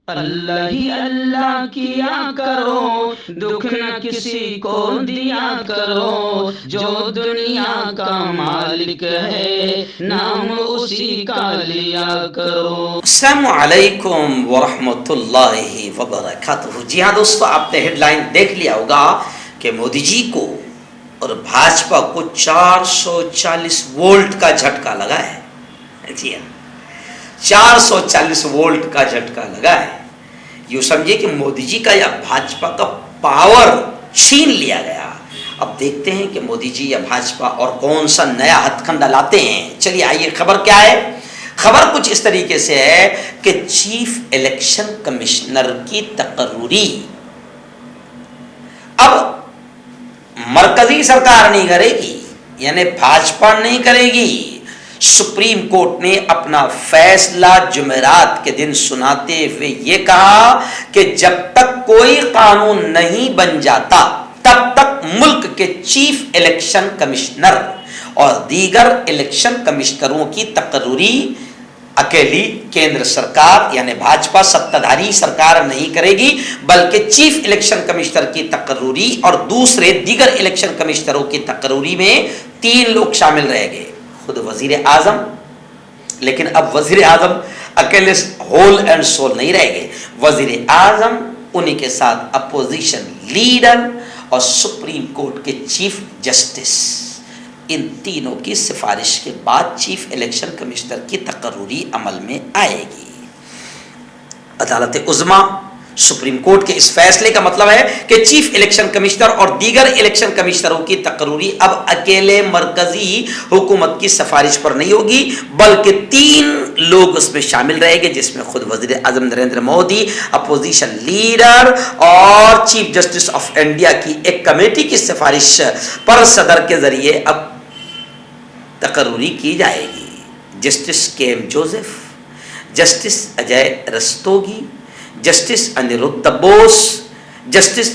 اللہ ہی اللہ کیا کرو، دکھ نہ کسی کو دیا کرو، جو دنیا کا مالک ہے نام اسی کا لیا کرو۔ السلام علیکم ورحمۃ اللہ وبرکاتہ۔ جی ہاں دوستو، آپ نے ہیڈ لائن دیکھ لیا ہوگا کہ مودی جی کو اور بھاجپا کو 440 وولٹ کا جھٹکا لگا ہے۔ جی ہاں، 440 وولٹ کا جھٹکا لگا ہے۔ یوں سمجھے کہ مودی جی کا یا بھاجپا کا پاور چھین لیا گیا۔ اب دیکھتے ہیں کہ مودی جی یا بھاجپا اور کون سا نیا ہتھ کنڈا لاتے ہیں۔ چلیے آئیے، خبر کیا ہے؟ خبر کچھ اس طریقے سے ہے کہ چیف الیکشن کمشنر کی تقرری اب مرکزی سرکار نہیں کرے گی، یعنی بھاجپا نہیں کرے گی۔ سپریم کورٹ نے اپنا فیصلہ جمعرات کے دن سناتے ہوئے یہ کہا کہ جب تک کوئی قانون نہیں بن جاتا تب تک ملک کے چیف الیکشن کمشنر اور دیگر الیکشن کمشنروں کی تقرری اکیلی کیندر سرکار یعنی بھاجپا ستادھاری سرکار نہیں کرے گی، بلکہ چیف الیکشن کمشنر کی تقرری اور دوسرے دیگر الیکشن کمشنروں کی تقرری میں 3 لوگ شامل رہیں گے، خود وزیر اعظم۔ لیکن اب وزیر اعظم اکیلے ہول اینڈ سول نہیں رہے گے، وزیر اعظم، انہی کے ساتھ اپوزیشن لیڈر اور سپریم کورٹ کے چیف جسٹس، ان تینوں کی سفارش کے بعد چیف الیکشن کمشنر کی تقرری عمل میں آئے گی۔ عدالت عظمیٰ سپریم کورٹ کے اس فیصلے کا مطلب ہے کہ چیف الیکشن کمشنر اور دیگر الیکشن کمشنروں کی تقرری اب اکیلے مرکزی حکومت کی سفارش پر نہیں ہوگی، بلکہ 3 لوگ اس میں شامل رہیں گے، جس میں خود وزیر اعظم نریندر مودی، اپوزیشن لیڈر اور چیف جسٹس آف انڈیا کی ایک کمیٹی کی سفارش پر صدر کے ذریعے اب تقرری کی جائے گی۔ جسٹس کے ایم جوزف، جسٹس اجے رستوگی، جسٹس انیرودھ بوس، جسٹس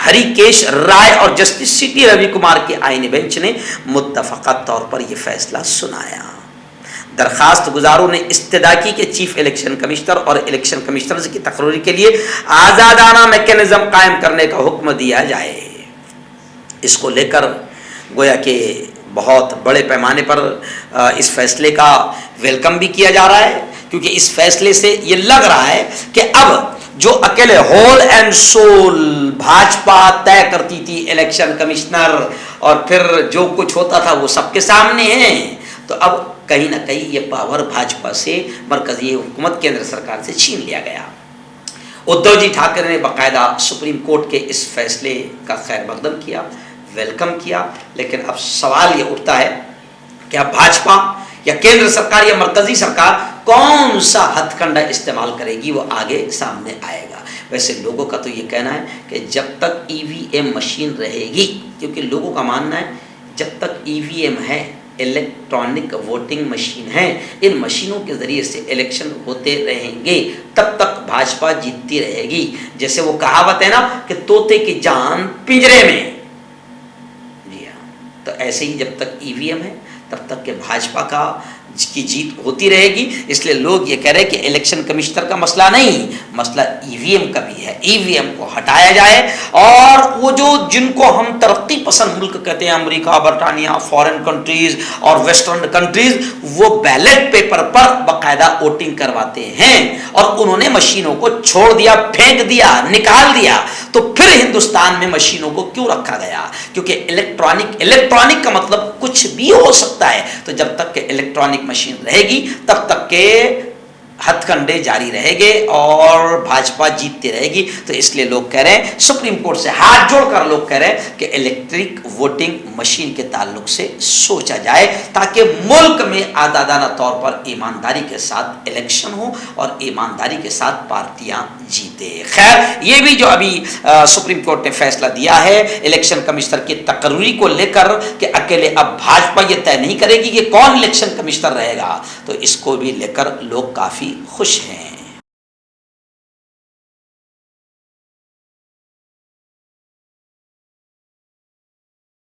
ہری کیش رائے اور جسٹس سی ٹی روی کمار کے آئینی بینچ نے متفقہ طور پر یہ فیصلہ سنایا۔ درخواست گزاروں نے استدعا کی کہ چیف الیکشن کمشنر اور الیکشن کمشنرز کی تقرری کے لیے آزادانہ میکینزم قائم کرنے کا حکم دیا جائے۔ اس کو لے کر گویا کہ بہت بڑے پیمانے پر اس فیصلے کا ویلکم بھی کیا جا رہا ہے، کیونکہ اس فیصلے سے یہ لگ رہا ہے کہ اب جو اکیلے ہول اینڈ سول بھاجپا طے کرتی تھی الیکشن کمشنر اور پھر جو کچھ ہوتا تھا وہ سب کے سامنے ہیں، تو اب کہیں نہ کہیں یہ پاور بھاجپا سے مرکزی حکومت کیندر سرکار سے چھین لیا گیا۔ ادھو جی ٹھاکرے نے باقاعدہ سپریم کورٹ کے اس فیصلے کا خیر مقدم کیا، ویلکم کیا، لیکن اب سوال یہ اٹھتا ہے کہ اب بھاجپا یا کیندر سرکار یا مرکزی سرکار کون سا ہتھ کنڈا استعمال کرے گی، وہ آگے سامنے آئے گا۔ ویسے لوگوں کا تو یہ کہنا ہے کہ جب تک ای وی ایم مشین رہے گی، کیونکہ لوگوں کا ماننا ہے جب تک ای وی ایم ہے، الیکٹرانک ووٹنگ مشین ہے، ان مشینوں کے ذریعے سے الیکشن ہوتے رہیں گے، تب تک بھاجپا جیتتی رہے گی۔ جیسے وہ کہاوت ہے نا کہ طوطے کی جان پنجرے میں، جی ہاں، تو ایسے ہی جب تک ای وی ایم ہے تب تک کہ بھاجپا کی جیت ہوتی رہے گی۔ اس لیے لوگ یہ کہہ رہے ہیں کہ الیکشن کمشنر کا مسئلہ نہیں، مسئلہ ای وی ایم کا بھی ہے۔ ای وی ایم کو ہٹایا جائے اور وہ جن کو ہم ترقی پسند ملک کہتے ہیں، امریکہ، برطانیہ، فارن کنٹریز اور ویسٹرن کنٹریز، وہ بیلٹ پیپر پر باقاعدہ ووٹنگ کرواتے ہیں، اور انہوں نے مشینوں کو چھوڑ دیا، پھینک دیا، نکال دیا، تو پھر ہندوستان میں مشینوں کو کیوں رکھا گیا؟ کیونکہ الیکٹرانک کا مطلب کچھ بھی ہو سکتا ہے، تو جب تک کہ الیکٹرانک مشین رہے گی تب تک کہ ہتھ کنڈے جاری رہے گے اور بھاجپا جیتتی رہے گی۔ تو اس لیے لوگ کہہ رہے ہیں، سپریم کورٹ سے ہاتھ جوڑ کر لوگ کہہ رہے ہیں کہ الیکٹرک ووٹنگ مشین کے تعلق سے سوچا جائے، تاکہ ملک میں آزادانہ طور پر ایمانداری کے ساتھ الیکشن ہو اور ایمانداری کے ساتھ پارٹیاں جیتے۔ خیر، یہ بھی جو ابھی سپریم کورٹ نے فیصلہ دیا ہے الیکشن کمشنر کی تقرری کو لے کر کہ اکیلے اب بھاجپا یہ طے نہیں کرے گی کہ کون الیکشن کمشنر رہے گا، تو اس کو بھی لے کر لوگ کافی خوش ہیں۔